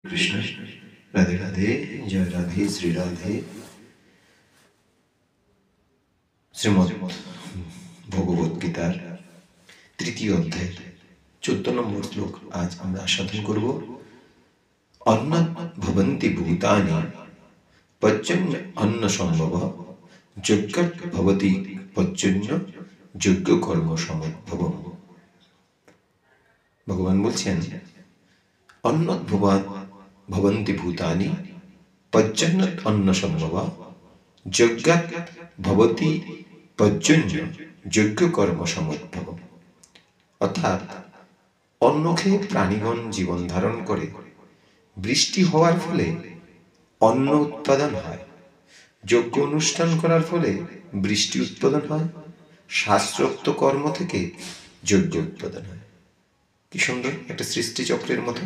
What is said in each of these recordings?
কৃষ্ণ, রাধে রাধে, জয় রাধে, শ্রী রাধে। শ্রীমদ্ ভগবত গীতার ৩য় অধ্যায় ১৪ নম্বর শ্লোক আজ আমরা আস্বাদন করব। অন্নাৎ ভবন্তি ভূতানি পর্জন্য অন্ন সম্ভব যজ্ঞাৎ ভবতি পর্জন্য যজ্ঞ কর্ম সমুদ্ভবম। ভগবান বলছেন, অন্নাৎ ভবন্তি ভূতানি পর্জন্য অন্ন সম্ভব যজ্ঞাৎ ভবতি পর্জন্য যজ্ঞ কর্ম সমুদ্ভব। অর্থাৎ অন্ন খেয়ে প্রাণীগণ জীবন ধারণ করে। বৃষ্টি হওয়ার ফলে অন্ন উৎপাদন হয়, যজ্ঞ অনুষ্ঠান করার ফলে বৃষ্টি উৎপাদন হয়, শাস্ত্রোক্ত কর্ম থেকে যজ্ঞ উৎপাদন হয়। কি সুন্দর একটা সৃষ্টি চক্রের মতো।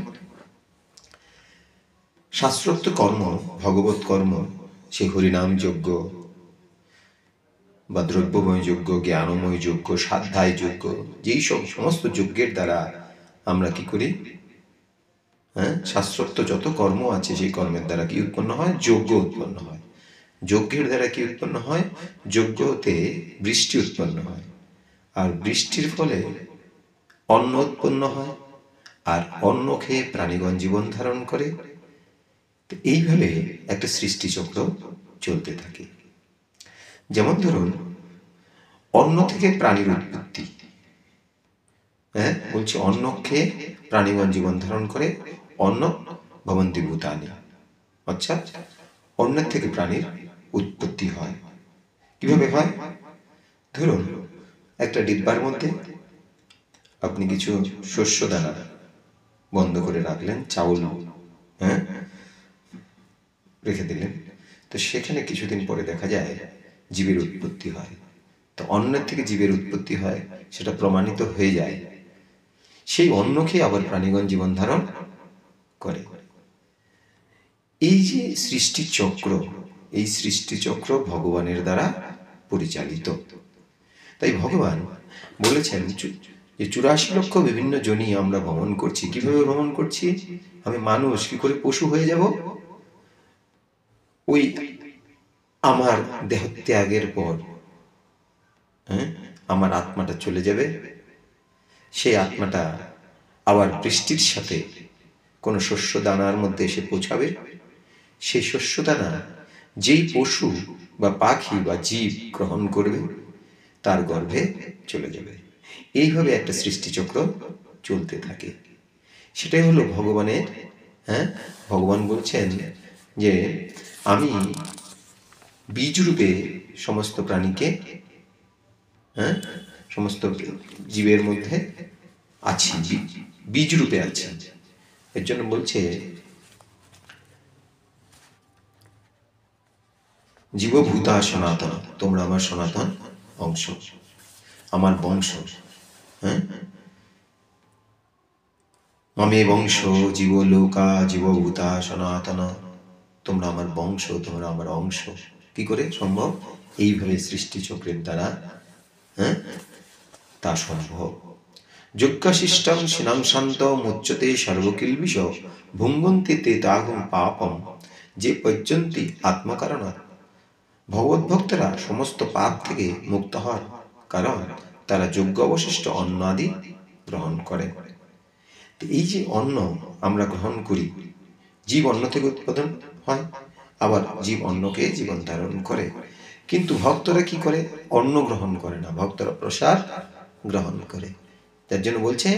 শাস্ত্রোক্ত কর্ম, ভগবত কর্ম, সে হরিনাম যজ্ঞ বা দ্রব্যময় যজ্ঞ, জ্ঞানময় যজ্ঞ, সাধ্যায় যজ্ঞ, যেই সব সমস্ত যজ্ঞের দ্বারা আমরা কি করি, শাস্ত্রোক্ত যত কর্ম আছে সেই কর্মের দ্বারা কি উৎপন্ন হয়? যজ্ঞ উৎপন্ন হয়। যজ্ঞের দ্বারা কি উৎপন্ন হয়? যজ্ঞতে বৃষ্টি উৎপন্ন হয়, আর বৃষ্টির ফলে অন্ন উৎপন্ন হয়, আর অন্ন খেয়ে প্রাণীগণ জীবন ধারণ করে। এইভাবে একটা সৃষ্টিচক্র চলতে থাকে। যেমন ধরুন, অন্ন থেকে প্রাণীর উৎপত্তি, বলছি অন্ন খেয়ে প্রাণীগণ জীবন ধারণ করে, অন্ন ভবন্তি ভূতানি, অর্থাৎ অন্নের থেকে প্রাণীর উৎপত্তি হয়। কিভাবে হয়? ধরুন, একটা ডিব্বার মধ্যে আপনি কিছু শস্য দানা বন্ধ করে রাখলেন, চাউল রেখে দিলেন, তো সেখানে কিছুদিন পরে দেখা যায় জীবের উৎপত্তি হয়। তো অন্নের থেকে জীবের উৎপত্তি হয়, সেটা প্রমাণিত হয়ে যায়। সেই অন্ন খেয়ে আবার প্রাণীগণ জীবন ধারণ করে। এই যে সৃষ্টি চক্র, এই সৃষ্টি চক্র ভগবানের দ্বারা পরিচালিত। তাই ভগবান বলেছেন যে ৮৪ লক্ষ বিভিন্ন জনি আমরা ভ্রমণ করছি। কিভাবে ভ্রমণ করছি? আমি মানুষ কি করে পশু হয়ে যাব? ওই আমার দেহত্যাগের পর আমার আত্মাটা চলে যাবে। সেই আত্মাটা আবার বৃষ্টির সাথে কোনো শস্য দানার মধ্যে এসে পৌঁছাবে। সেই শস্য দানা যেই পশু বা পাখি বা জীব গ্রহণ করবে, তার গর্ভে চলে যাবে। এইভাবে একটা সৃষ্টিচক্র চলতে থাকে। সেটাই হলো ভগবানের। ভগবান বলছেন যে আমি বীজরূপে সমস্ত প্রাণীকে, সমস্ত জীবের মধ্যে আছি, বীজরূপে আছি। এর জন্য বলছে, জীবভূতা সনাতন, তোমরা আমার সনাতন অংশ, আমার বংশ। মামে বংশ জীবলোকা জীবভূতা সনাতন, তোমরা আমার বংশ, তোমরা আমার অংশ। কি করে সম্ভব? এইভাবে সৃষ্টিচক্রের দ্বারা তা সম্ভব। যজ্ঞাশিষ্টং সিনাং শান্ত মুচ্যতে সর্বকিলবিষ ভুঙ্গন্তি তে তাগম পাপম যে পর্যন্তি আত্মকারণাৎ। ভগবত ভক্তরা সমস্ত পাপ থেকে মুক্ত হন, কারণ তারা যজ্ঞ অবশিষ্ট অন্ন আদি গ্রহণ করে। এই যে অন্ন আমরা গ্রহণ করি, জীব অন্ন থেকে উৎপাদন হয়, আবার জীব অন্নকে জীবন ধারণ করে। কিন্তু ভক্তরা কি করে? অন্ন গ্রহণ করে না, ভক্তরা প্রসাদ গ্রহণ করে। তার জন্য বলছে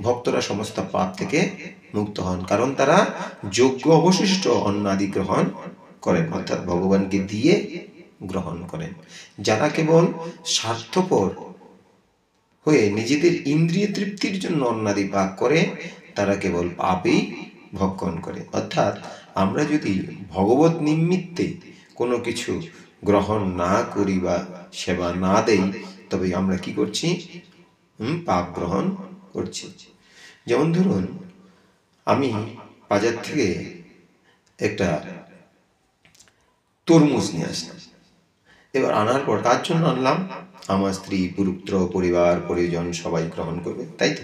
ভক্তরা সমস্ত পাপ থেকে মুক্ত হন, কারণ তারা যজ্ঞ অবশিষ্ট অন্ন আদি গ্রহণ করেন, অর্থাৎ ভগবানকে দিয়ে গ্রহণ করেন। যারা কেবল স্বার্থপর হয়ে নিজেদের ইন্দ্রিয় তৃপ্তির জন্য অন্নাদি পাক করে, তারা কেবল পাপেই ভক্ষণ করে। অর্থাৎ আমরা যদি ভগবত নিমিত্তে কোনো কিছু গ্রহণ না করি বা সেবা না দেই, তবে আমরা কি করছি? পাপ গ্রহণ করছি। যেমন ধরুন, আমি বাজার থেকে একটা তরমুজ নিয়ে আসলাম। এবার আনার পর কার জন্য আনলাম? আমার স্ত্রী, পুত্র, পরিবার, পরিজন সবাই গ্রহণ করবে, তাই তো?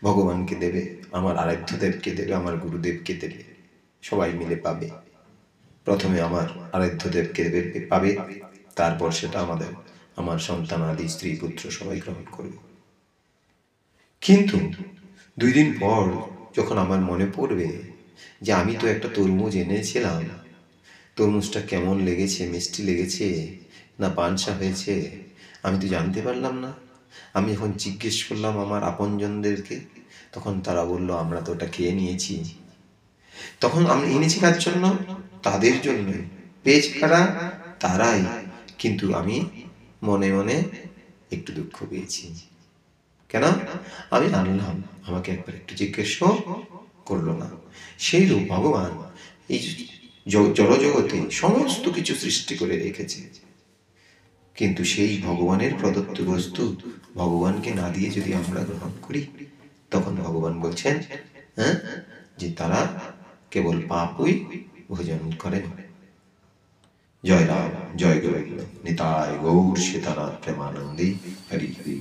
ভগবানকে দেবে, আমার আরাধ্য দেবকে দেবে, আমার গুরুদেবকে দেবে। সবাই মিলে পাবে। প্রথমে আমার আরাধ্য দেবকে পাবে, তারপর সেটা আমার সন্তান আদি স্ত্রী পুত্র সবাই গ্রহণ করবে। কিন্তু 2 দিন পর যখন আমার মনে পড়বে যে আমি তো একটা তরমুজ এনেছিলাম, তরমুজটা কেমন লেগেছে, মিষ্টি লেগেছে না পানসা হয়েছে আমি তো জানতে পারলাম না। আমি যখন জিজ্ঞেস করলাম আমার আপনজনদেরকে, তখন তারা বলল আমরা তো ওটা খেয়ে নিয়েছি। তখন আমি এনেছি কার জন্য? তাদের জন্যই। পেয়েছে কারা? তারাই। কিন্তু আমি মনে মনে একটু দুঃখ পেয়েছি। কেন? আমি আনলাম, আমাকে একবার একটু জিজ্ঞেসও করলো না। সেইরূপ ভগবান এই জড়জগতে সমস্ত কিছু সৃষ্টি করে রেখেছে, কিন্তু সেই ভগবানের প্রদত্ত বস্তু ভগবানকে না দিয়ে যদি আমরা গ্রহণ করি, তখন ভগবান বলছেন যে তারা কেবল পাপই ভোজন করেন। জয় রাম, জয় গোবিন্দ, নিতাই গৌর সীতানাথ প্রেমানন্দে, হরি হরি।